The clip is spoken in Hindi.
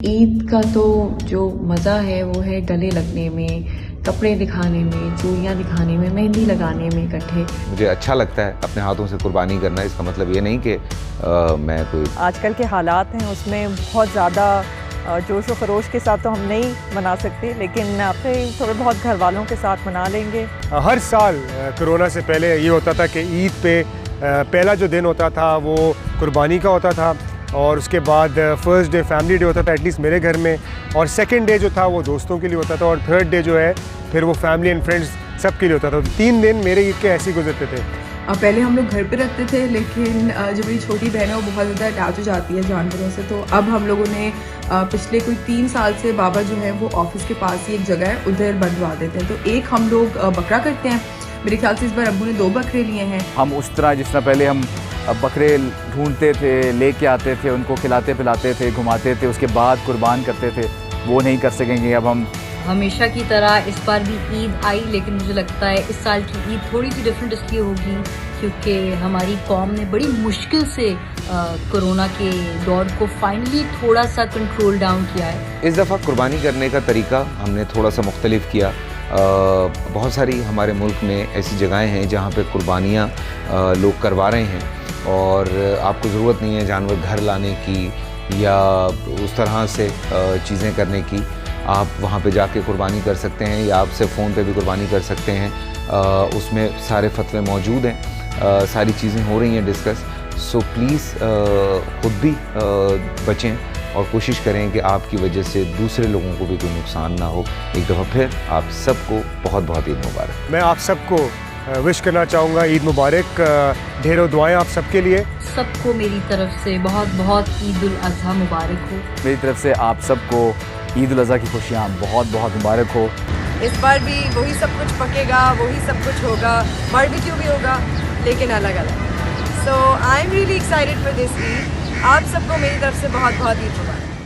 ईद का तो जो मज़ा है वो है गले लगने में, कपड़े दिखाने में, चूड़ियाँ दिखाने में, मेहंदी लगाने में इकट्ठे। मुझे अच्छा लगता है अपने हाथों से कुर्बानी करना। इसका मतलब ये नहीं कि मैं कोई आजकल के हालात हैं उसमें बहुत ज़्यादा जोश व खरोश के साथ तो हम नहीं मना सकते, लेकिन अपने थोड़े बहुत घर वालों के साथ मना लेंगे। हर साल कोरोना से पहले ये होता था कि ईद पे पहला जो दिन होता था वो कुर्बानी का होता था, और उसके बाद फर्स्ट डे फैमिली डे होता था एटलीस्ट मेरे घर में, और सेकंड डे जो था वो दोस्तों के लिए होता था, और थर्ड डे जो है फिर वो फैमिली एंड फ्रेंड्स सब के लिए होता था। 3 दिन मेरे ईद के ऐसे ही गुजरते थे। पहले हम लोग घर पे रखते थे, लेकिन जब मेरी छोटी बहन है वो बहुत ज़्यादा अटैच हो जाती है जानवरों से, तो अब हम लोगों ने पिछले कोई 3 साल से बाबा जो है वो ऑफिस के पास ही एक जगह है उधर बंधवा देते हैं। तो एक हम लोग बकरा करते हैं, मेरे ख्याल से इस बार अब्बू ने 2 बकरे लिए हैं। हम उस तरह जिस तरह पहले हम बकरे ढूंढते थे, लेके आते थे, उनको खिलाते पिलाते थे, घुमाते थे, उसके बाद कुर्बान करते थे, वो नहीं कर सकेंगे अब हम। हमेशा की तरह इस बार भी ईद आई, लेकिन मुझे लगता है इस साल की ईद थोड़ी सी डिफरेंट इसलिए होगी क्योंकि हमारी कौम ने बड़ी मुश्किल से कोरोना के दौर को फाइनली थोड़ा सा कंट्रोल डाउन किया है। इस दफ़ा कुर्बानी करने का तरीका हमने थोड़ा सा मुख्तलिफ किया। बहुत सारी हमारे मुल्क में ऐसी जगहें हैं जहाँ पे कुर्बानियाँ लोग करवा रहे हैं, और आपको ज़रूरत नहीं है जानवर घर लाने की या उस तरह से चीज़ें करने की। आप वहाँ पे जाके कुर्बानी कर सकते हैं, या आप सिर्फ फ़ोन पे भी कुर्बानी कर सकते हैं। उसमें सारे फतवे मौजूद हैं, सारी चीज़ें हो रही हैं डिस्कस। सो प्लीज़ ख़ुद भी बचें और कोशिश करें कि आपकी वजह से दूसरे लोगों को भी कोई नुकसान ना हो। एक दफ़ा फिर आप सबको बहुत बहुत ईद मुबारक। मैं आप सबको विश करना चाहूँगा ईद मुबारक, ढेरों दुआएं आप सबके लिए। सबको मेरी तरफ से बहुत बहुत ईद उल अज़हा मुबारक हो। मेरी तरफ से आप सबको ईद उल अज़हा की खुशियाँ बहुत बहुत मुबारक हो। इस बार भी वही सब कुछ पकेगा, वही सब कुछ होगा, बारबेक्यू भी होगा, लेकिन अलग अलग। So I am really excited for this Eid. आप सबको मेरी तरफ से बहुत बहुत ईद मुबारक।